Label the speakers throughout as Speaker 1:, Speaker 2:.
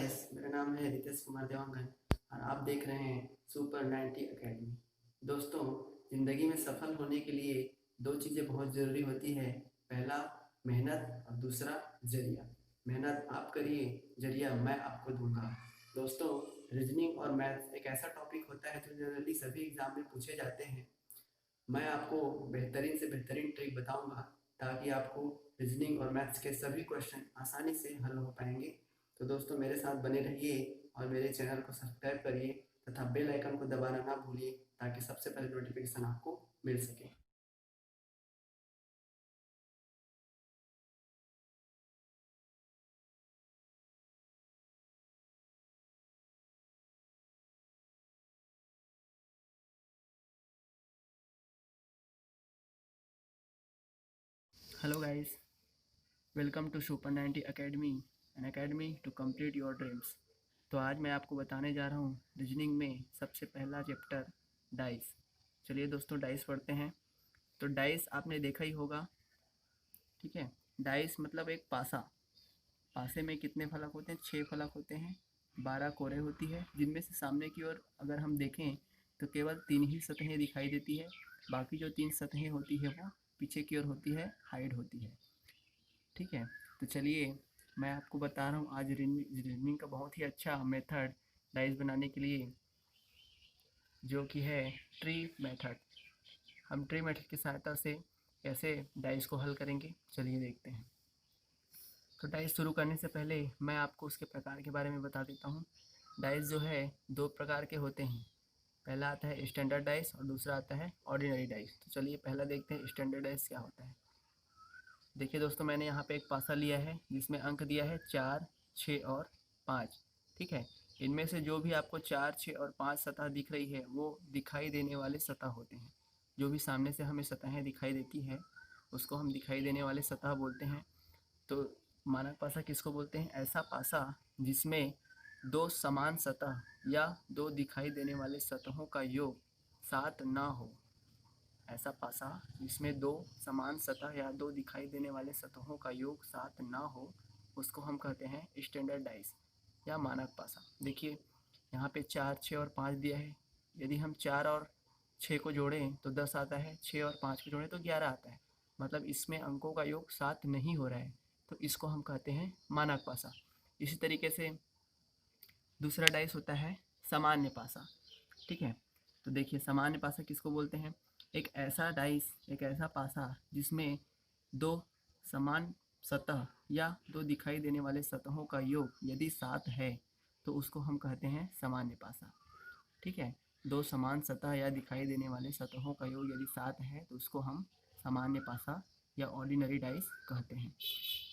Speaker 1: Guys, मेरा नाम है रितेश कुमार देवांगन और आप देख रहे हैं सुपर 90 एकेडमी। दोस्तों, ज़िंदगी में सफल होने के लिए दो चीज़ें बहुत ज़रूरी होती है। पहला मेहनत और दूसरा जरिया। मेहनत आप करिए, जरिया मैं आपको दूंगा। दोस्तों, रीजनिंग और मैथ्स एक ऐसा टॉपिक होता है जो जनरली सभी एग्जाम में पूछे जाते हैं। मैं आपको बेहतरीन से बेहतरीन ट्रिक बताऊंगा ताकि आपको रीजनिंग और मैथ्स के सभी क्वेश्चन आसानी से हल हो पाएंगे। तो दोस्तों, मेरे साथ बने रहिए और मेरे चैनल को सब्सक्राइब करिए तथा बेल आइकन को दबाना ना भूलिए ताकि सबसे पहले नोटिफिकेशन आपको मिल सके। Hello guys, welcome to super 90 academy, an academy to complete your dreams. तो आज मैं आपको बताने जा रहा हूँ रीजनिंग में सबसे पहला चैप्टर डाइस। चलिए दोस्तों, डाइस पढ़ते हैं। तो डाइस आपने देखा ही होगा, ठीक है। डाइस मतलब एक पासा। पासे में कितने फलक होते हैं? 6 फलक होते हैं, 12 कोरे होती है, जिनमें से सामने की ओर अगर हम देखें तो केवल 3 ही सतहें दिखाई देती है। बाकी जो 3 सतहें होती है वो पीछे की ओर होती है, हाइड होती है, ठीक है। तो चलिए, मैं आपको बता रहा हूँ आज रीजनिंग का बहुत ही अच्छा मेथड डाइस बनाने के लिए, जो कि है ट्री मेथड। हम ट्री मेथड की सहायता से कैसे डाइस को हल करेंगे, चलिए देखते हैं। तो डाइस शुरू करने से पहले मैं आपको उसके प्रकार के बारे में बता देता हूँ। डाइस जो है दो प्रकार के होते हैं। पहला आता है स्टैंडर्ड डाइस और दूसरा आता है ऑर्डिनरी डाइस। तो चलिए पहला देखते हैं स्टैंडर्ड डाइस क्या होता है। देखिए दोस्तों, मैंने यहाँ पे एक पासा लिया है जिसमें अंक दिया है 4, 6 और 5, ठीक है। इनमें से जो भी आपको 4, 6 और 5 सतह दिख रही है वो दिखाई देने वाले सतह होते हैं। जो भी सामने से हमें सतहें दिखाई देती है उसको हम दिखाई देने वाले सतह बोलते हैं। तो मानक पासा किसको बोलते हैं? ऐसा पासा जिसमें दो समान सतह या दो दिखाई देने वाले सतहों का योग 7 ना हो। ऐसा पासा जिसमें दो समान सतह या दो दिखाई देने वाले सतहों का योग 7 ना हो, उसको हम कहते हैं स्टैंडर्ड डाइस या मानक पासा। देखिए यहाँ पे 4, 6 और 5 दिया है। यदि हम 4 और 6 को जोड़ें तो 10 आता है, 6 और 5 को जोड़ें तो 11 आता है। मतलब इसमें अंकों का योग 7 नहीं हो रहा है, तो इसको हम कहते हैं मानक पासा। इसी तरीके से दूसरा डाइस होता है सामान्य पासा, ठीक है। तो देखिए सामान्य पासा किसको बोलते हैं? एक ऐसा डाइस, एक ऐसा पासा जिसमें दो समान सतह या दो दिखाई देने वाले सतहों का योग यदि 7 है तो उसको हम कहते हैं सामान्य पासा, ठीक है। दो समान सतह या दिखाई देने वाले सतहों का योग यदि 7 है तो उसको हम सामान्य पासा या ऑर्डिनरी डाइस कहते हैं।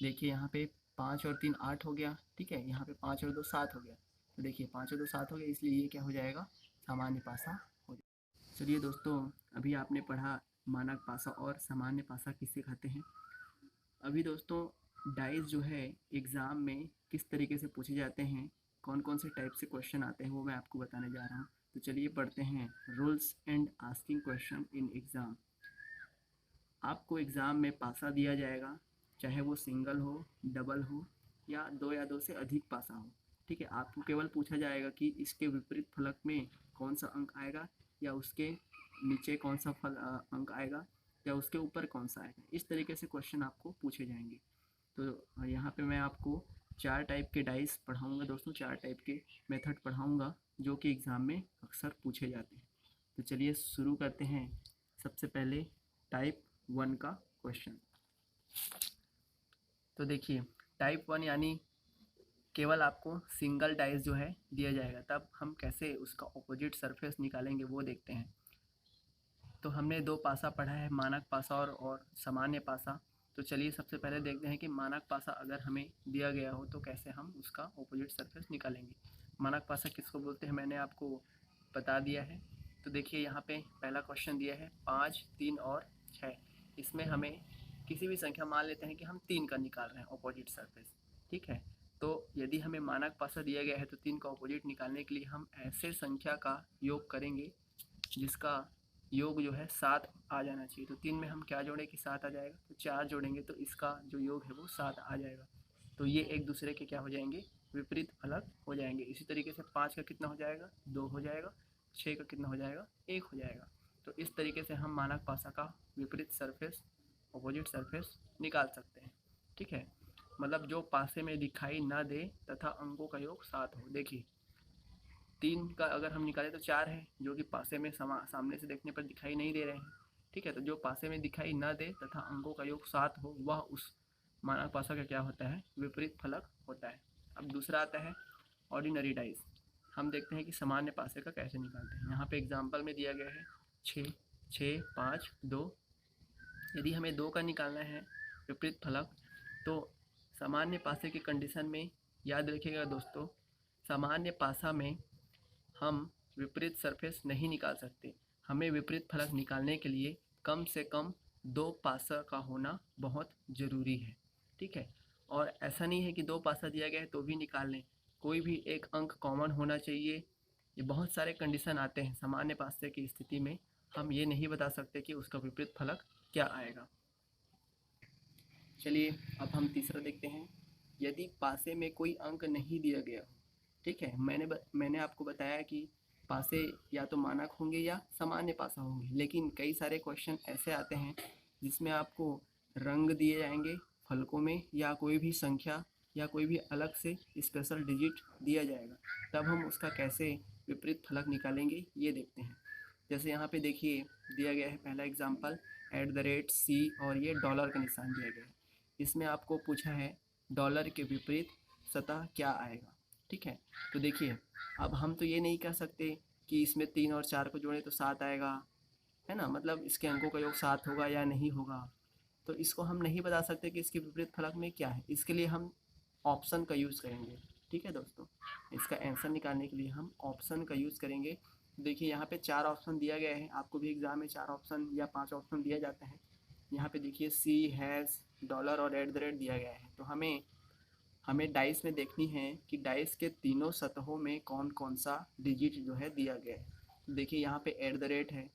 Speaker 1: देखिए यहाँ पे 5 और 3 8 हो गया, ठीक है। यहाँ पे 5 और 2 7 हो गया। तो देखिए 5 और 2 7 हो गया, इसलिए ये क्या हो जाएगा? सामान्य पासा हो जाएगा। चलिए दोस्तों, अभी आपने पढ़ा मानक पासा और सामान्य पासा किसे कहते हैं। अभी दोस्तों, डाइस जो है एग्ज़ाम में किस तरीके से पूछे जाते हैं, कौन कौन से टाइप से क्वेश्चन आते हैं, वो मैं आपको बताने जा रहा हूँ। तो चलिए पढ़ते हैं rules and asking question in exam. आपको एग्ज़ाम में पासा दिया जाएगा, चाहे वो सिंगल हो, डबल हो या दो से अधिक पासा हो, ठीक है। आपको केवल पूछा जाएगा कि इसके विपरीत फलक में कौन सा अंक आएगा, या उसके नीचे कौन सा अंक आएगा, या उसके ऊपर कौन सा आएगा। इस तरीके से क्वेश्चन आपको पूछे जाएंगे। तो यहाँ पे मैं आपको 4 टाइप के डाइस पढ़ाऊँगा दोस्तों, 4 टाइप के मेथड पढ़ाऊँगा जो कि एग्ज़ाम में अक्सर पूछे जाते हैं। तो चलिए शुरू करते हैं। सबसे पहले टाइप 1 का क्वेश्चन। तो देखिए टाइप 1 यानी केवल आपको सिंगल डाइस जो है दिया जाएगा, तब हम कैसे उसका ऑपोजिट सरफेस निकालेंगे वो देखते हैं। तो हमने दो पासा पढ़ा है, मानक पासा और सामान्य पासा। तो चलिए सबसे पहले देखते हैं कि मानक पासा अगर हमें दिया गया हो तो कैसे हम उसका ऑपोजिट सरफेस निकालेंगे। मानक पासा किसको बोलते हैं मैंने आपको बता दिया है। तो देखिए यहाँ पे पहला क्वेश्चन दिया है 5, 3 और 6। इसमें हमें किसी भी संख्या मान लेते हैं कि हम 3 का निकाल रहे हैं ऑपोजिट सरफेस, ठीक है। तो यदि हमें मानक पासा दिया गया है तो 3 का ऑपोजिट निकालने के लिए हम ऐसे संख्या का योग करेंगे जिसका योग जो है 7 आ जाना चाहिए। तो 3 में हम क्या जोड़ें कि 7 आ जाएगा, तो 4 जोड़ेंगे तो इसका जो योग है वो 7 आ जाएगा। तो ये एक दूसरे के क्या हो जाएंगे? विपरीत फलक हो जाएंगे। इसी तरीके से 5 का कितना हो जाएगा, 2 हो जाएगा। 6 का कितना हो जाएगा, 1 हो जाएगा। तो इस तरीके से हम मानक पासा का विपरीत सरफेस, अपोजिट सरफेस निकाल सकते हैं। ठीक है, मतलब जो पासे में दिखाई ना दे तथा अंकों का योग 7 हो। देखिए 3 का अगर हम निकालें तो 4 है, जो कि पासे में सामने से देखने पर दिखाई नहीं दे रहे हैं। ठीक है, तो जो पासे में दिखाई ना दे तथा अंकों का योग 7 हो, वह उस मानक पासा का क्या होता है, विपरीत फलक होता है। अब दूसरा आता है ऑर्डिनरी डाइस। हम देखते हैं कि सामान्य पासे का कैसे निकालते हैं। यहाँ पे एग्जाम्पल में दिया गया है 6, 6, 5, 2। यदि हमें 2 का निकालना है विपरीत फलक, तो सामान्य पासे की कंडीशन में याद रखिएगा दोस्तों, सामान्य पासा में हम विपरीत सरफेस नहीं निकाल सकते। हमें विपरीत फलक निकालने के लिए कम से कम 2 पासा का होना बहुत ज़रूरी है। ठीक है, और ऐसा नहीं है कि 2 पासा दिया गया है तो भी निकाल लें, कोई भी एक अंक कॉमन होना चाहिए। ये बहुत सारे कंडीशन आते हैं सामान्य पासे की स्थिति में, हम ये नहीं बता सकते कि उसका विपरीत फलक क्या आएगा। चलिए अब हम तीसरा देखते हैं। यदि पासे में कोई अंक नहीं दिया गया हो, ठीक है, मैंने आपको बताया कि पासे या तो मानक होंगे या सामान्य पासा होंगे, लेकिन कई सारे क्वेश्चन ऐसे आते हैं जिसमें आपको रंग दिए जाएंगे फलकों में, या कोई भी संख्या या कोई भी अलग से स्पेशल डिजिट दिया जाएगा, तब हम उसका कैसे विपरीत फलक निकालेंगे ये देखते हैं। जैसे यहाँ पे देखिए दिया गया है पहला एग्जाम्पल @C और ये डॉलर का निशान दिया गया है। इसमें आपको पूछा है डॉलर के विपरीत सतह क्या आएगा। ठीक है, तो देखिए अब हम तो ये नहीं कह सकते कि इसमें 3 और 4 को जोड़े तो 7 आएगा, है ना, मतलब इसके अंकों का योग 7 होगा या नहीं होगा। तो इसको हम नहीं बता सकते कि इसके विपरीत फलक में क्या है। इसके लिए हम ऑप्शन का यूज़ करेंगे। ठीक है दोस्तों, इसका आंसर निकालने के लिए हम ऑप्शन का यूज़ करेंगे। देखिए यहाँ पे 4 ऑप्शन दिया गया है, आपको भी एग्जाम में 4 ऑप्शन या 5 ऑप्शन दिया जाता है। यहाँ पे देखिए सी, हैज़, डॉलर और @ दिया गया है। तो हमें डाइस में देखनी है कि डाइस के तीनों सतहों में कौन कौन सा डिजिट जो है दिया गया है। देखिए यहाँ पे @ है,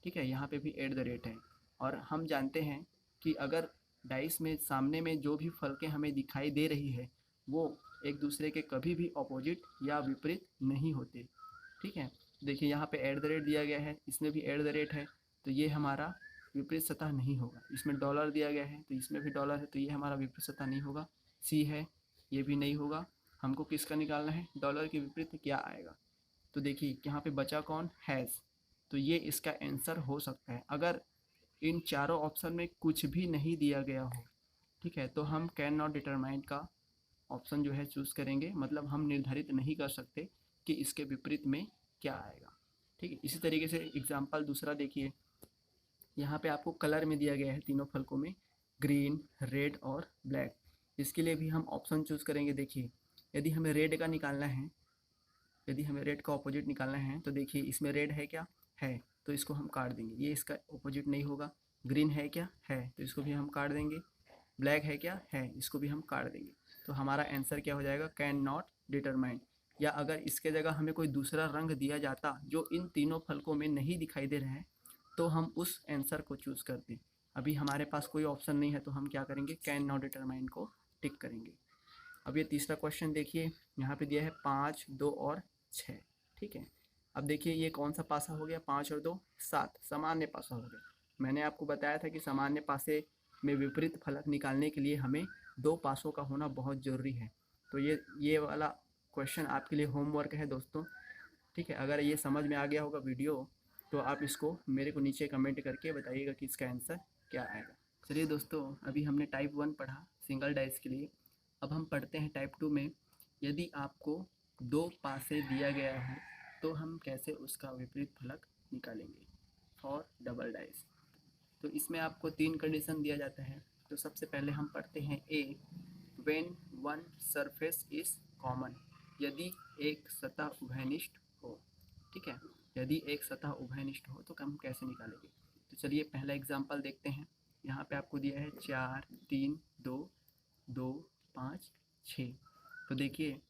Speaker 1: ठीक है, यहाँ पे भी @ है। और हम जानते हैं कि अगर डाइस में सामने में जो भी फलकें हमें दिखाई दे रही है वो एक दूसरे के कभी भी अपोजिट या विपरीत नहीं होते। ठीक है, देखिए यहाँ पे @ दिया गया है, इसमें भी @ है, तो ये हमारा विपरीत सतह नहीं होगा। इसमें डॉलर दिया गया है तो इसमें भी डॉलर है, तो ये हमारा विपरीत सतह नहीं होगा। सी है, ये भी नहीं होगा। हमको किसका निकालना है, डॉलर के विपरीत क्या आएगा। तो देखिए यहाँ पे बचा कौन, हैज़, तो ये इसका आंसर हो सकता है। अगर इन चारों ऑप्शन में कुछ भी नहीं दिया गया हो, ठीक है, तो हम कैन नॉट डिटरमाइन का ऑप्शन जो है चूज़ करेंगे, मतलब हम निर्धारित नहीं कर सकते कि इसके विपरीत में क्या आएगा। ठीक है, इसी तरीके से एग्जाम्पल दूसरा देखिए, यहाँ पे आपको कलर में दिया गया है तीनों फलकों में ग्रीन, रेड और ब्लैक। इसके लिए भी हम ऑप्शन चूज़ करेंगे। देखिए यदि हमें रेड का निकालना है, यदि हमें रेड का ऑपोजिट निकालना है, तो देखिए इसमें रेड है क्या, है, तो इसको हम काट देंगे, ये इसका ऑपोजिट नहीं होगा। ग्रीन है क्या, है, तो इसको भी हम काट देंगे। ब्लैक है क्या, है, इसको भी हम काट देंगे। तो हमारा आंसर क्या हो जाएगा, कैन नॉट डिटरमाइन। या अगर इसके जगह हमें कोई दूसरा रंग दिया जाता जो इन तीनों फलकों में नहीं दिखाई दे रहे हैं, तो हम उस आंसर को चूज़ करते। अभी हमारे पास कोई ऑप्शन नहीं है तो हम क्या करेंगे, कैन नॉट डिटरमाइन को टिक करेंगे। अब ये तीसरा क्वेश्चन देखिए, यहाँ पे दिया है 5, 2 और 6। ठीक है, अब देखिए ये कौन सा पासा हो गया, 5 और 2 7, सामान्य पासा हो गया। मैंने आपको बताया था कि सामान्य पासे में विपरीत फलक निकालने के लिए हमें 2 पासों का होना बहुत ज़रूरी है। तो ये वाला क्वेश्चन आपके लिए होमवर्क है दोस्तों। ठीक है, अगर ये समझ में आ गया होगा वीडियो, तो आप इसको मेरे को नीचे कमेंट करके बताइएगा कि इसका आंसर क्या आएगा। चलिए दोस्तों, अभी हमने टाइप 1 पढ़ा सिंगल डाइस के लिए। अब हम पढ़ते हैं टाइप 2 में। यदि आपको 2 पासे दिया गया हो तो हम कैसे उसका विपरीत फलक निकालेंगे फॉर डबल डाइस। तो इसमें आपको 3 कंडीशन दिया जाता है। तो सबसे पहले हम पढ़ते हैं A, when one surface is common, यदि एक सतह उभयनिष्ठ हो। ठीक है, यदि एक सतह उभयनिष्ठ हो तो हम कैसे निकालेंगे। तो चलिए पहला एग्जांपल देखते हैं। यहाँ पे आपको दिया है 4, 3, 2, 2, 5, 6। तो देखिए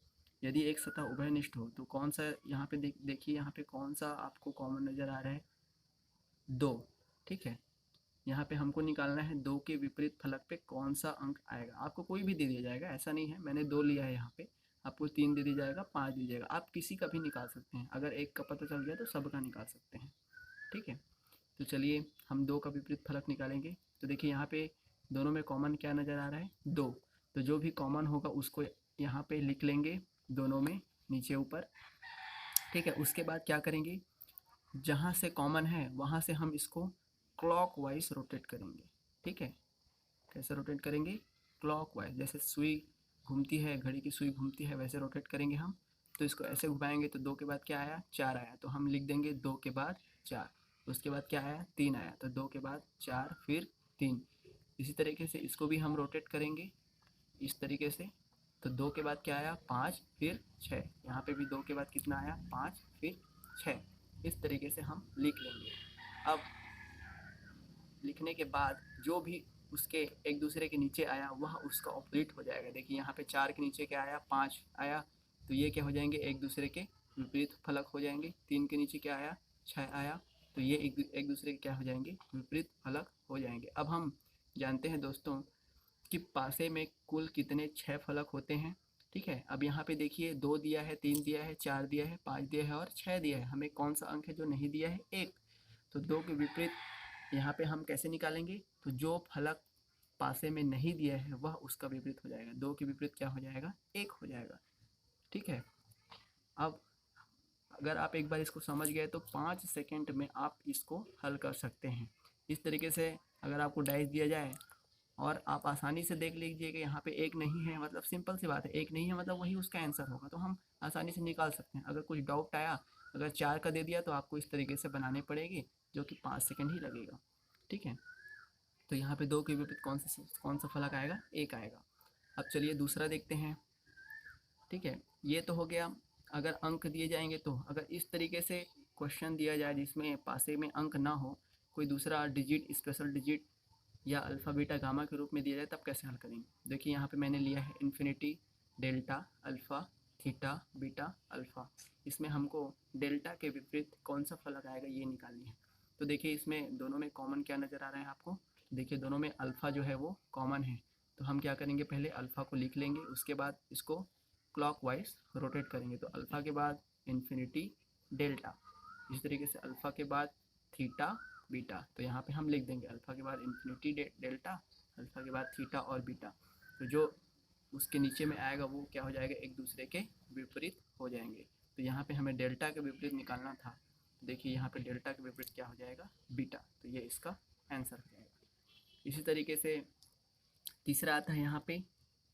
Speaker 1: यदि एक सतह उभयनिष्ठ हो तो कौन सा, यहाँ पे देखिए यहाँ पे कौन सा आपको कॉमन नज़र आ रहा है, 2। ठीक है, यहाँ पे हमको निकालना है 2 के विपरीत फलक पे कौन सा अंक आएगा। आपको कोई भी दे दिया जाएगा, ऐसा नहीं है, मैंने 2 लिया है यहाँ पे, आपको 3 दे दिया जाएगा, 5 दे दिया जाएगा, आप किसी का भी निकाल सकते हैं। अगर एक का पता चल गया तो सब का निकाल सकते हैं, ठीक है। तो चलिए हम 2 का विपरीत फलक निकालेंगे। तो देखिए यहाँ पे दोनों में कॉमन क्या नज़र आ रहा है, 2। तो जो भी कॉमन होगा उसको यहाँ पे लिख लेंगे दोनों में, नीचे ऊपर, ठीक है। उसके बाद क्या करेंगे, जहाँ से कॉमन है वहाँ से हम इसको क्लॉकवाइज रोटेट करेंगे, ठीक है। कैसे रोटेट करेंगे, क्लॉकवाइज, जैसे सुई घूमती है, घड़ी की सुई घूमती है, वैसे रोटेट करेंगे हम। तो इसको ऐसे घुमाएंगे तो 2 के बाद क्या आया, 4 आया, तो हम लिख देंगे 2 के बाद 4। उसके बाद क्या आया, 3 आया, तो 2 के बाद 4 फिर 3। इसी तरीके से इसको भी हम रोटेट करेंगे इस तरीके से। तो 2 के बाद क्या आया, 5 फिर 6। यहाँ पे भी 2 के बाद कितना आया, 5 फिर 6। इस तरीके से हम लिख लेंगे। अब लिखने के बाद जो भी उसके एक दूसरे के नीचे आया वह उसका ऑपोजिट हो जाएगा। देखिए यहाँ पे 4 के नीचे क्या आया, 5 आया, तो ये क्या हो जाएंगे, एक दूसरे के विपरीत फलक हो जाएंगे। 3 के नीचे क्या आया, 6 आया, तो ये एक दूसरे के क्या हो जाएंगे, विपरीत फलक हो जाएंगे। अब हम जानते हैं दोस्तों कि पासे में कुल कितने 6 फलक होते हैं, ठीक है। अब यहाँ पे देखिए 2 दिया है, 3 दिया है, 4 दिया है, 5 दिया है और 6 दिया है। हमें कौन सा अंक है जो नहीं दिया है, 1। तो 2 के विपरीत यहाँ पे हम कैसे निकालेंगे, तो जो फलक पासे में नहीं दिया है वह उसका विपरीत हो जाएगा। 2 के विपरीत क्या हो जाएगा, 1 हो जाएगा, ठीक है। अब अगर आप एक बार इसको समझ गए तो 5 सेकंड में आप इसको हल कर सकते हैं। इस तरीके से अगर आपको डाइस दिया जाए और आप आसानी से देख लीजिए कि यहाँ पे 1 नहीं है, मतलब सिंपल सी बात है, 1 नहीं है मतलब वही उसका आंसर होगा, तो हम आसानी से निकाल सकते हैं। अगर कुछ डाउट आया, अगर 4 का दे दिया तो आपको इस तरीके से बनाने पड़ेगी, जो कि 5 सेकंड ही लगेगा, ठीक है। तो यहाँ पे 2 के विपरीत कौन सा फलक आएगा, 1 आएगा। अब चलिए दूसरा देखते हैं, ठीक है। ये तो हो गया अगर अंक दिए जाएंगे तो। अगर इस तरीके से क्वेश्चन दिया जाए जिसमें पासे में अंक ना हो, कोई दूसरा डिजिट, स्पेशल डिजिट या अल्फ़ा बीटा गामा के रूप में दिया जाए, तब कैसे हल करेंगे। देखिए यहाँ पे मैंने लिया है infinity, delta, alpha, theta, beta, alpha. इसमें हमको डेल्टा के विपरीत कौन सा फलक आएगा ये निकालनी है। तो देखिए इसमें दोनों में कॉमन क्या नज़र आ रहा है आपको, देखिए दोनों में अल्फ़ा जो है वो कॉमन है। तो हम क्या करेंगे, पहले अल्फ़ा को लिख लेंगे, उसके बाद इसको क्लॉकवाइज रोटेट करेंगे। तो अल्फ़ा के बाद इन्फिनिटी, डेल्टा, इस तरीके से अल्फ़ा के बाद थीटा, बीटा। तो यहाँ पे हम लिख देंगे अल्फ़ा के बाद इन्फिनिटी डेल्टा, अल्फ़ा के बाद थीटा और बीटा। तो जो उसके नीचे में आएगा वो क्या हो जाएगा, एक दूसरे के विपरीत हो जाएंगे। तो यहाँ पे हमें डेल्टा के विपरीत निकालना था। देखिए यहाँ पे डेल्टा के विपरीत क्या हो जाएगा, बीटा। तो ये इसका आंसर हो जाएगा। इसी तरीके से तीसरा आता है, यहाँ पे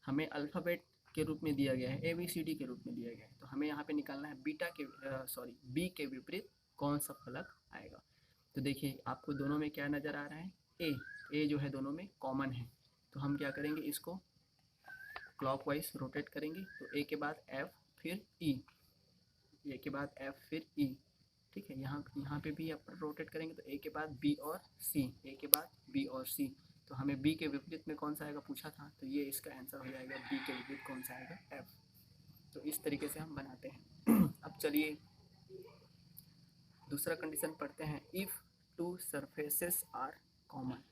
Speaker 1: हमें अल्फ़ाबेट के रूप में दिया गया है, ABCD के रूप में दिया गया है। तो हमें यहाँ पे निकालना है बी के विपरीत कौन सा फलक आएगा। तो देखिए आपको दोनों में क्या नज़र आ रहा है, ए जो है दोनों में कॉमन है। तो हम क्या करेंगे, इसको क्लॉकवाइज रोटेट करेंगे। तो ए के बाद एफ फिर ई, ए के बाद एफ फिर ई, ठीक है। यहाँ पे भी अपन रोटेट करेंगे तो ए के बाद बी और सी, ए के बाद बी और सी। तो हमें बी के विपरीत में कौन सा आएगा पूछा था, तो ये इसका आंसर हो जाएगा, बी के विपरीत कौन सा आएगा, एफ। तो इस तरीके से हम बनाते हैं। अब चलिए दूसरा कंडीशन पढ़ते हैं। If two surfaces are common,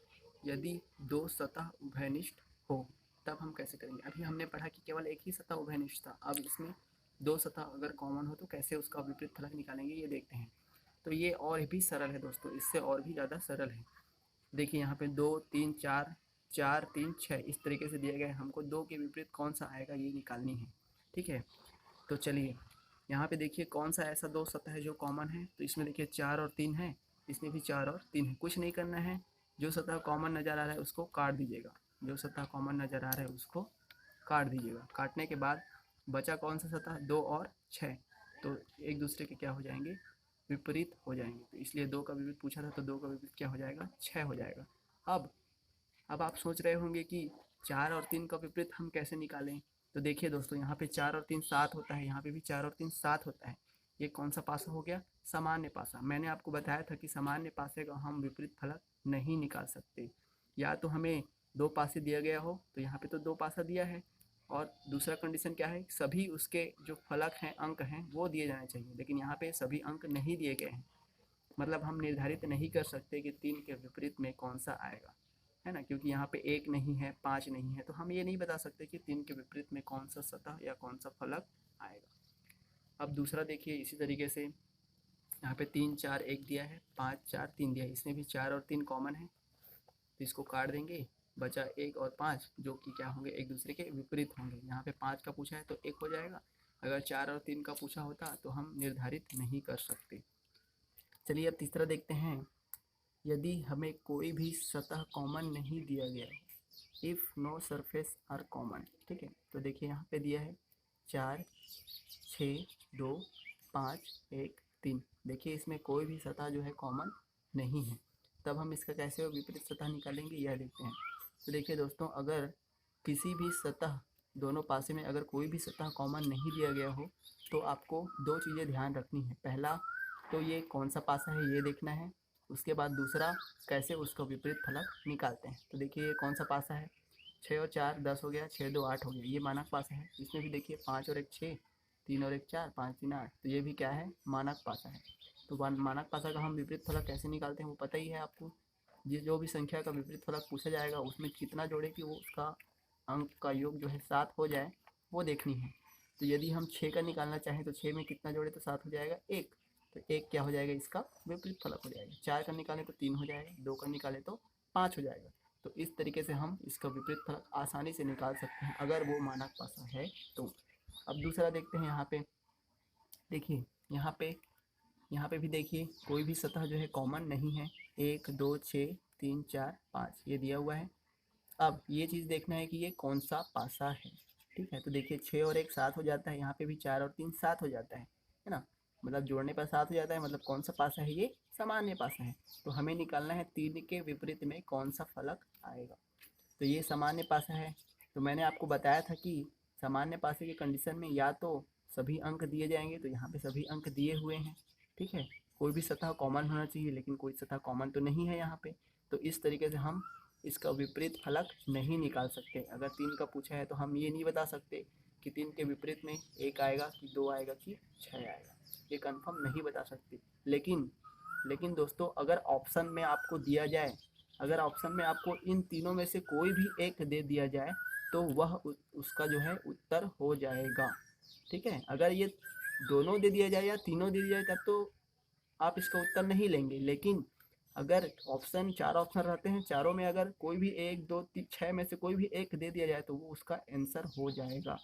Speaker 1: यदि 2 सतह उभयनिष्ठ हो, तब हम कैसे करेंगे। अभी हमने पढ़ा कि केवल एक ही सतह उभयनिष्ठ था, अब इसमें 2 सतह अगर कॉमन हो तो कैसे उसका विपरीत फलक निकालेंगे, ये देखते हैं। तो ये और भी सरल है दोस्तों, इससे और भी ज़्यादा सरल है। देखिए यहाँ पे 2 3 4, 4 3 6 इस तरीके से दिया गया है। हमको 2 के विपरीत कौन सा आएगा ये निकालनी है, ठीक है। तो चलिए यहाँ पे देखिए कौन सा ऐसा 2 सतह है जो कॉमन है। तो इसमें देखिए 4 और 3 है, इसमें भी 4 और 3 है। कुछ नहीं करना है, जो सतह कॉमन नज़र आ रहा है उसको काट दीजिएगा, जो सतह कॉमन नज़र आ रहा है उसको काट दीजिएगा। काटने के बाद बचा कौन सा सतह, 2 और 6, तो एक दूसरे के क्या हो जाएंगे, विपरीत हो जाएंगे। तो इसलिए 2 का विपरीत पूछा था, तो 2 का विपरीत क्या हो जाएगा, 6 हो जाएगा। अब आप सोच रहे होंगे कि 4 और 3 का विपरीत हम कैसे निकालें। तो देखिए दोस्तों यहाँ पे 4 और 3 7 होता है, यहाँ पे भी 4 और 3 7 होता है। ये कौन सा पासा हो गया, सामान्य पासा। मैंने आपको बताया था कि सामान्य पासे का हम विपरीत फलक नहीं निकाल सकते। या तो हमें 2 पासे दिया गया हो, तो यहाँ पे तो 2 पासा दिया है, और दूसरा कंडीशन क्या है, सभी उसके जो फलक हैं, अंक हैं, वो दिए जाने चाहिए। लेकिन यहाँ पे सभी अंक नहीं दिए गए हैं, मतलब हम निर्धारित नहीं कर सकते कि 3 के विपरीत में कौन सा आएगा। है ना, क्योंकि यहाँ पे 1 नहीं है, 5 नहीं है, तो हम ये नहीं बता सकते कि 3 के विपरीत में कौन सा सतह या कौन सा फलक आएगा। अब दूसरा देखिए, इसी तरीके से यहाँ पे 3 4 1 दिया है, 5 4 3 दिया है, इसमें भी 4 और 3 कॉमन है, तो इसको काट देंगे, बचा 1 और 5 जो कि क्या होंगे, एक दूसरे के विपरीत होंगे। यहाँ पे 5 का पूछा है तो 1 हो जाएगा, अगर 4 और 3 का पूछा होता तो हम निर्धारित नहीं कर सकते। चलिए अब तीसरा देखते हैं, यदि हमें कोई भी सतह कॉमन नहीं दिया गया, if no surface are common, ठीक है, तो देखिए यहाँ पे दिया है 4 6 2 5 1 3, देखिए इसमें कोई भी सतह जो है कॉमन नहीं है, तब हम इसका कैसे विपरीत सतह निकालेंगे यह देखते हैं। तो देखिए दोस्तों, अगर किसी भी सतह दोनों पासे में अगर कोई भी सतह कॉमन नहीं दिया गया हो तो आपको दो चीज़ें ध्यान रखनी है। पहला तो ये कौन सा पासा है ये देखना है, उसके बाद दूसरा कैसे उसका विपरीत फलक निकालते हैं। तो देखिए ये कौन सा पासा है, 6 और 4 10 हो गया, 6 2 8 हो गया, ये मानक पासा है। इसमें भी देखिए 5 और 1 6, 3 और 1 4, 5 3 8, तो ये भी क्या है, मानक पासा है। तो मानक पासा का हम विपरीत फलक कैसे निकालते हैं वो पता ही है आपको। ये जो भी संख्या का विपरीत फलक पूछा जाएगा उसमें कितना जोड़े कि वो उसका अंक का योग जो है 7 हो जाए, वो देखनी है। तो यदि हम 6 का निकालना चाहें तो 6 में कितना जोड़े तो 7 हो जाएगा 1, तो 1 क्या हो जाएगा, इसका विपरीत फलक हो जाएगा। 4 का निकालें तो 3 हो जाएगा, 2 का निकालें तो 5 हो जाएगा। तो इस तरीके से हम इसका विपरीत फलक आसानी से निकाल सकते हैं अगर वो मानक पासा है तो। अब दूसरा देखते हैं, यहाँ पे देखिए, यहाँ पे भी देखिए कोई भी सतह जो है कॉमन नहीं है, 1 2 6 3 4 5 ये दिया हुआ है। अब ये चीज़ देखना है कि ये कौन सा पासा है, ठीक है। तो देखिए 6 और 1 7 हो जाता है, यहाँ पे भी 4 और 3 7 हो जाता है ना, मतलब जोड़ने पर 7 हो जाता है, मतलब कौन सा पासा है, ये सामान्य पासा है। तो हमें निकालना है 3 के विपरीत में कौन सा फलक आएगा। तो ये सामान्य पासा है, तो मैंने आपको बताया था कि सामान्य पासे की कंडीशन में या तो सभी अंक दिए जाएंगे, तो यहाँ पे सभी अंक दिए हुए हैं, ठीक है। कोई भी सतह कॉमन होना चाहिए, लेकिन कोई सतह कॉमन तो नहीं है यहाँ पे, तो इस तरीके से हम इसका विपरीत फलक नहीं निकाल सकते। अगर 3 का पूछा है तो हम ये नहीं बता सकते कि 3 के विपरीत में 1 आएगा कि 2 आएगा कि 6 आएगा, ये कंफर्म नहीं बता सकते। लेकिन दोस्तों, अगर ऑप्शन में आपको दिया जाए, अगर ऑप्शन में आपको इन तीनों में से कोई भी एक दे दिया जाए तो वह उसका जो है उत्तर हो जाएगा, ठीक है। अगर ये दोनों दे दिया जाए या तीनों दे दिया जाए तब तो आप इसका उत्तर नहीं लेंगे, लेकिन अगर ऑप्शन 4 ऑप्शन रहते हैं, चारों में अगर कोई भी 1 2 3 6 में से कोई भी एक दे दिया जाए तो वो उसका आंसर हो जाएगा।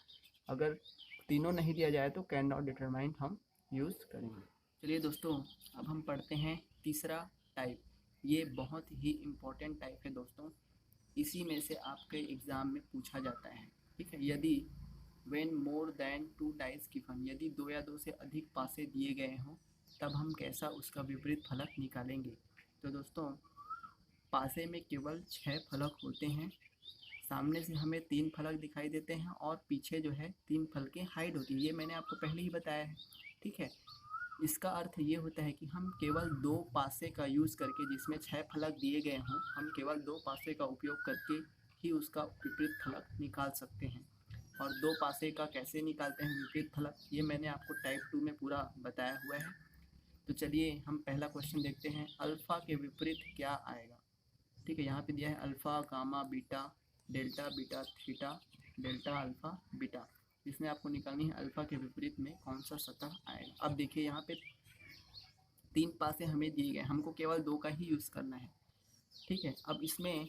Speaker 1: अगर तीनों नहीं दिया जाए तो कैन नॉट डिटरमाइन हम यूज़ करेंगे। चलिए दोस्तों, अब हम पढ़ते हैं तीसरा टाइप। ये बहुत ही इम्पोर्टेंट टाइप है दोस्तों, इसी में से आपके एग्ज़ाम में पूछा जाता है, ठीक है। यदि when more than 2 dice given, यदि 2 या 2 से अधिक पासे दिए गए हों तब हम कैसा उसका विपरीत फलक निकालेंगे। तो दोस्तों, पासे में केवल 6 फलक होते हैं, सामने से हमें 3 फलक दिखाई देते हैं और पीछे जो है 3 फलकें हाइड होती है, ये मैंने आपको पहले ही बताया है, ठीक है। इसका अर्थ ये होता है कि हम केवल 2 पासे का यूज़ करके, जिसमें 6 फलक दिए गए हों, हम केवल 2 पासे का उपयोग करके ही उसका विपरीत फलक निकाल सकते हैं। और 2 पासे का कैसे निकालते हैं विपरीत फलक, ये मैंने आपको टाइप 2 में पूरा बताया हुआ है। तो चलिए हम पहला क्वेश्चन देखते हैं, अल्फ़ा के विपरीत क्या आएगा, ठीक है। यहाँ पे दिया है alpha gamma beta delta beta theta delta alpha beta, इसमें आपको निकालनी है अल्फ़ा के विपरीत में कौन सा सतह आएगा। अब देखिए यहाँ पे 3 पासे हमें दिए गए, हमको केवल 2 का ही यूज़ करना है, ठीक है। अब इसमें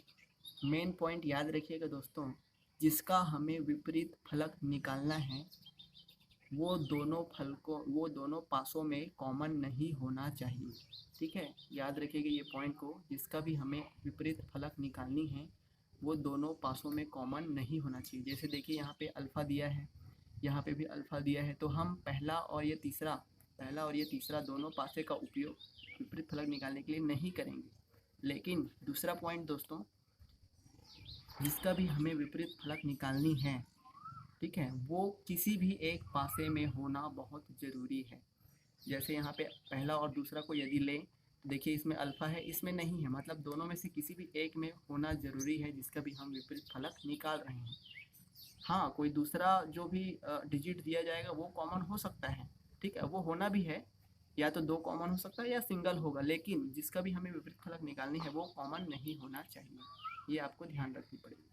Speaker 1: मेन पॉइंट याद रखिएगा दोस्तों, जिसका हमें विपरीत फलक निकालना है वो दोनों पासों में कॉमन नहीं होना चाहिए, ठीक है। याद रखिएगा ये पॉइंट को, जिसका भी हमें विपरीत फलक निकालनी है वो दोनों पासों में कॉमन नहीं होना चाहिए। जैसे देखिए यहाँ पे अल्फ़ा दिया है, यहाँ पे भी अल्फ़ा दिया है, तो हम पहला और ये तीसरा दोनों पासे का उपयोग विपरीत फलक निकालने के लिए नहीं करेंगे। लेकिन दूसरा पॉइंट दोस्तों, जिसका भी हमें विपरीत फलक निकालनी है, ठीक है, वो किसी भी एक पासे में होना बहुत ज़रूरी है। जैसे यहाँ पे पहला और दूसरा को यदि लें तो देखिए इसमें अल्फ़ा है, इसमें नहीं है, मतलब दोनों में से किसी भी एक में होना ज़रूरी है जिसका भी हम विपरीत फलक निकाल रहे हैं। हाँ, कोई दूसरा जो भी डिजिट दिया जाएगा वो कॉमन हो सकता है, ठीक है, वो होना भी है, या तो 2 कॉमन हो सकता है या सिंगल होगा, लेकिन जिसका भी हमें विपरीत फलक निकालनी है वो कॉमन नहीं होना चाहिए। ये आपको ध्यान रखनी पड़ेगी।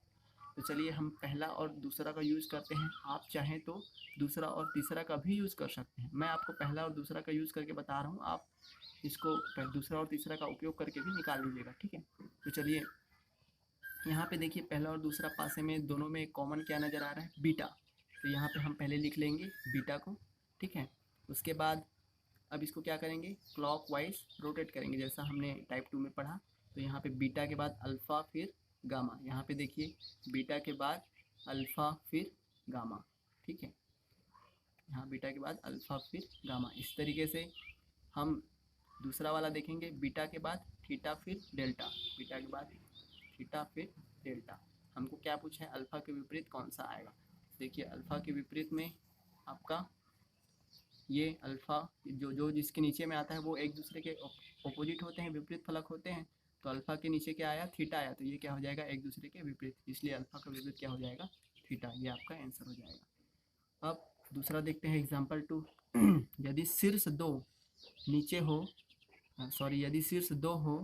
Speaker 1: तो चलिए हम पहला और दूसरा का यूज़ करते हैं। आप चाहें तो दूसरा और तीसरा का भी यूज़ कर सकते हैं। मैं आपको पहला और दूसरा का यूज़ करके बता रहा हूँ, आप इसको दूसरा और तीसरा का उपयोग करके भी निकाल लीजिएगा, ठीक है। तो चलिए यहाँ पे देखिए पहला और दूसरा पासे में दोनों में कॉमन क्या नज़र आ रहा है, बीटा। तो यहाँ पे हम पहले लिख लेंगे बीटा को, ठीक है। उसके बाद अब इसको क्या करेंगे, क्लॉक वाइज रोटेट करेंगे जैसा हमने टाइप 2 में पढ़ा। तो यहाँ पे बीटा के बाद अल्फ़ा फिर गामा, यहाँ पे देखिए बीटा के बाद अल्फ़ा फिर गामा, ठीक है। यहाँ बीटा के बाद अल्फ़ा फिर गामा। इस तरीके से हम दूसरा वाला देखेंगे, बीटा के बाद थीटा फिर डेल्टा, बीटा के बाद थीटा फिर डेल्टा। हमको क्या पूछा है, अल्फ़ा के विपरीत कौन सा आएगा। देखिए अल्फ़ा के विपरीत में आपका ये अल्फ़ा जो जो जिसके नीचे में आता है वो एक दूसरे के ऑपोजिट होते हैं, विपरीत फलक होते हैं। तो अल्फ़ा के नीचे क्या आया, थीटा आया, तो ये क्या हो जाएगा, एक दूसरे के विपरीत, इसलिए अल्फ़ा का विपरीत क्या हो जाएगा, थीटा। ये आपका आंसर हो जाएगा। अब दूसरा देखते हैं एग्जाम्पल 2। यदि शीर्ष दो नीचे हो, यदि शीर्ष 2 हो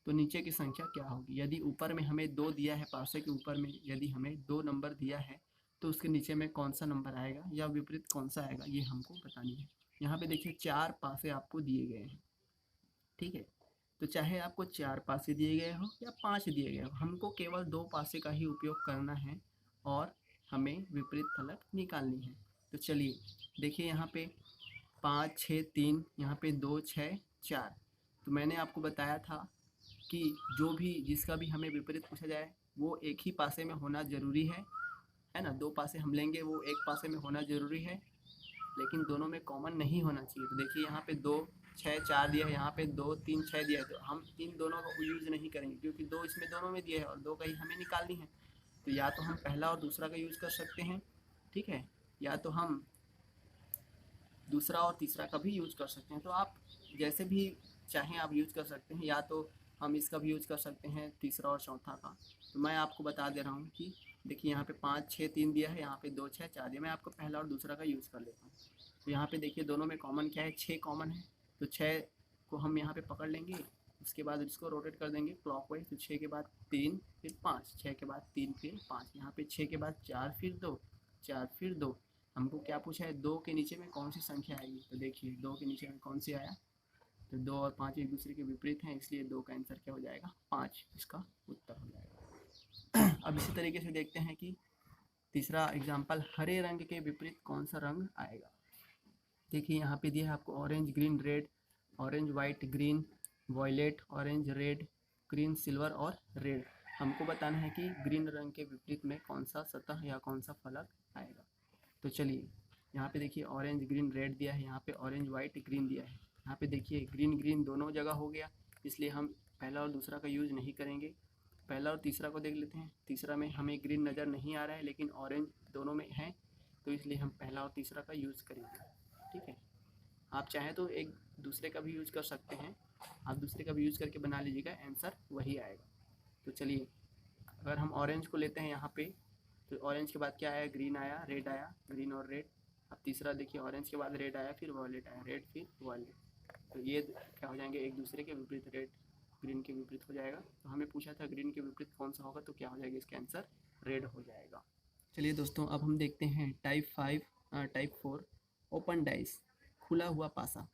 Speaker 1: तो नीचे की संख्या क्या होगी। यदि ऊपर में हमें 2 दिया है, पासे के ऊपर में यदि हमें 2 नंबर दिया है तो उसके नीचे में कौन सा नंबर आएगा या विपरीत कौन सा आएगा, ये हमको बतानी है। यहाँ पे देखिए 4 पासे आपको दिए गए हैं, ठीक है। तो चाहे आपको 4 पासे दिए गए हो या 5 दिए गए हो, हमको केवल 2 पासे का ही उपयोग करना है और हमें विपरीत फलक निकालनी है। तो चलिए देखिए यहाँ पे 5 6 3, यहाँ पे 2 6 4। तो मैंने आपको बताया था कि जो भी जिसका भी हमें विपरीत पूछा जाए वो एक ही पासे में होना ज़रूरी है ना। 2 पासे हम लेंगे वो एक पासे में होना ज़रूरी है, लेकिन दोनों में कॉमन नहीं होना चाहिए। तो देखिए यहाँ पे 2 6 4 दिया है, यहाँ पे 2 3 6 दिया है, तो हम इन दोनों का यूज़ नहीं करेंगे क्योंकि 2 इसमें दोनों में दिए है और 2 का ही हमें निकालनी है। तो या तो हम पहला और दूसरा का यूज़ कर सकते हैं, ठीक है, या तो हम दूसरा और तीसरा का भी यूज़ कर सकते हैं। तो आप जैसे भी चाहें आप यूज़ कर सकते हैं, या तो हम इसका भी यूज़ कर सकते हैं तीसरा और चौथा का। तो मैं आपको बता दे रहा हूँ कि देखिए यहाँ पे 5 6 3 दिया है, यहाँ पे 2 6 4 दिया। मैं आपको पहला और दूसरा का यूज़ कर लेता हूँ। तो यहाँ पे देखिए दोनों में कॉमन क्या है, 6 कॉमन है। तो 6 को हम यहाँ पे पकड़ लेंगे, उसके बाद इसको रोटेट कर देंगे क्लॉकवाइज। तो 6 के बाद 3 फिर 5, 6 के बाद 3 फिर 5, यहाँ पे 6 के बाद 4 फिर 2, 4 फिर 2। हमको क्या पूछा है, 2 के नीचे में कौन सी संख्या आएगी। तो देखिए 2 के नीचे में कौन सी आया, तो 2 और 5 एक दूसरे के विपरीत हैं, इसलिए 2 का आंसर क्या हो जाएगा, 5 इसका उत्तर हो जाएगा। अब इसी तरीके से देखते हैं कि तीसरा एग्जाम्पल, हरे रंग के विपरीत कौन सा रंग आएगा। देखिए यहाँ पे दिया है आपको orange green red, orange white green, violet orange red, green silver और रेड। हमको बताना है कि ग्रीन रंग के विपरीत में कौन सा सतह या कौन सा फलक आएगा। तो चलिए यहाँ पे देखिए ऑरेंज ग्रीन रेड दिया है, यहाँ पे ऑरेंज वाइट ग्रीन दिया है। यहाँ पे देखिए ग्रीन ग्रीन दोनों जगह हो गया, इसलिए हम पहला और दूसरा का यूज़ नहीं करेंगे। पहला और तीसरा को देख लेते हैं। तीसरा में हमें ग्रीन नज़र नहीं आ रहा है लेकिन ऑरेंज दोनों में है, तो इसलिए हम पहला और तीसरा का यूज़ करेंगे, ठीक है। आप चाहें तो एक दूसरे का भी यूज़ कर सकते हैं, आप दूसरे का भी यूज़ करके बना लीजिएगा, आंसर वही आएगा। तो चलिए अगर हम ऑरेंज को लेते हैं यहाँ पे, तो ऑरेंज के बाद क्या आया, ग्रीन आया, रेड आया, ग्रीन और रेड। अब तीसरा देखिए ऑरेंज के बाद रेड आया, फिर वॉयलेट आया, रेड फिर वॉयलेट। तो ये क्या हो जाएंगे, एक दूसरे के विपरीत, रेड ग्रीन के विपरीत हो जाएगा। तो हमें पूछा था ग्रीन के विपरीत कौन सा होगा, तो क्या हो जाएगा, इसका आंसर रेड हो जाएगा। चलिए दोस्तों अब हम देखते हैं टाइप 4 ओपन डाइस, खुला हुआ पासा,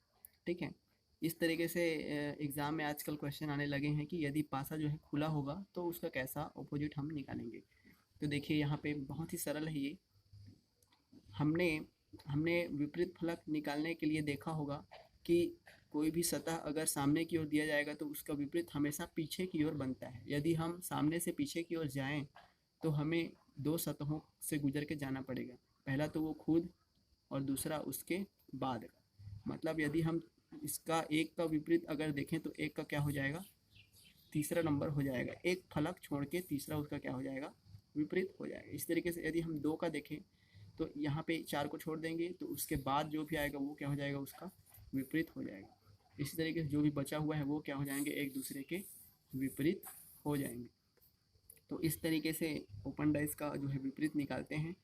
Speaker 1: ठीक है। इस तरीके से एग्ज़ाम में आजकल क्वेश्चन आने लगे हैं कि यदि पासा जो है खुला होगा तो उसका कैसा अपोजिट हम निकालेंगे। तो देखिए यहाँ पे बहुत ही सरल है ये। हमने हमने विपरीत फलक निकालने के लिए देखा होगा कि कोई भी सतह अगर सामने की ओर दिया जाएगा तो उसका विपरीत हमेशा पीछे की ओर बनता है। यदि हम सामने से पीछे की ओर जाएं तो हमें 2 सतहों से गुजर के जाना पड़ेगा, पहला तो वो खुद और दूसरा उसके बाद। मतलब यदि हम इसका एक का विपरीत अगर देखें तो एक का क्या हो जाएगा, तीसरा नंबर हो जाएगा, एक फलक छोड़ के तीसरा उसका क्या हो जाएगा, विपरीत हो जाएगा। इस तरीके से यदि हम 2 का देखें तो यहाँ पे 4 को छोड़ देंगे तो उसके बाद जो भी आएगा वो क्या हो जाएगा, उसका विपरीत हो जाएगा। इसी तरीके से जो भी बचा हुआ है वो क्या हो जाएंगे, एक दूसरे के विपरीत हो जाएंगे। तो इस तरीके से ओपन डाइस का जो है विपरीत निकालते हैं,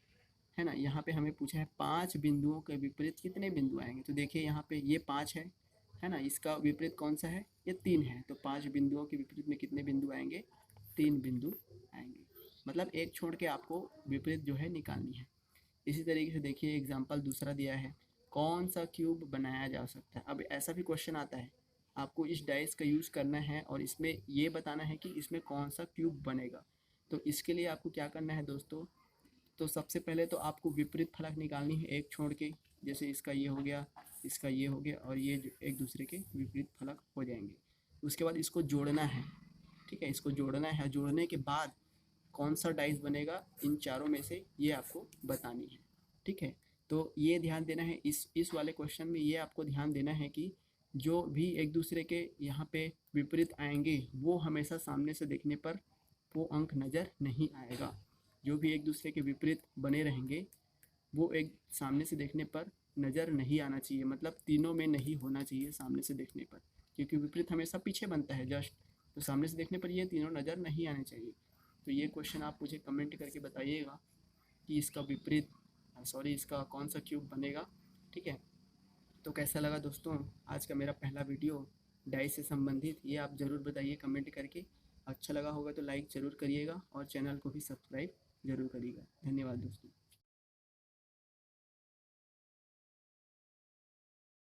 Speaker 1: है ना। यहाँ पे हमें पूछा है 5 बिंदुओं के विपरीत कितने बिंदु आएंगे। तो देखिए यहाँ पे ये 5 है ना, इसका विपरीत कौन सा है, ये 3 है। तो 5 बिंदुओं के विपरीत में कितने बिंदु आएंगे, 3 बिंदु आएंगे। मतलब एक छोड़ के आपको विपरीत जो है निकालनी है। इसी तरीके से देखिए एग्जाम्पल दूसरा दिया है, कौन सा क्यूब बनाया जा सकता है। अब ऐसा भी क्वेश्चन आता है, आपको इस डाइस का यूज़ करना है और इसमें ये बताना है कि इसमें कौन सा क्यूब बनेगा। तो इसके लिए आपको क्या करना है दोस्तों, तो सबसे पहले तो आपको विपरीत फलक निकालनी है एक छोड़ के। जैसे इसका ये हो गया, इसका ये हो गया, और ये एक दूसरे के विपरीत फलक हो जाएंगे। उसके बाद इसको जोड़ना है, ठीक है, इसको जोड़ना है। जोड़ने के बाद कौन सा डाइस बनेगा इन चारों में से, ये आपको बतानी है, ठीक है। तो ये ध्यान देना है, इस वाले क्वेश्चन में ये आपको ध्यान देना है कि जो भी एक दूसरे के यहाँ पे विपरीत आएंगे वो हमेशा सामने से देखने पर वो अंक नज़र नहीं आएगा। जो भी एक दूसरे के विपरीत बने रहेंगे वो एक सामने से देखने पर नज़र नहीं आना चाहिए, मतलब तीनों में नहीं होना चाहिए सामने से देखने पर, क्योंकि विपरीत हमेशा पीछे बनता है जस्ट, तो सामने से देखने पर ये तीनों नज़र नहीं आने चाहिए। तो ये क्वेश्चन आप मुझे कमेंट करके बताइएगा कि इसका विपरीत इसका कौन सा क्यूब बनेगा, ठीक है। तो कैसा लगा दोस्तों आज का मेरा पहला वीडियो डाई से संबंधित, ये आप ज़रूर बताइए कमेंट करके। अच्छा लगा होगा तो लाइक ज़रूर करिएगा और चैनल को भी सब्सक्राइब ज़रूर करिएगा। धन्यवाद दोस्तों।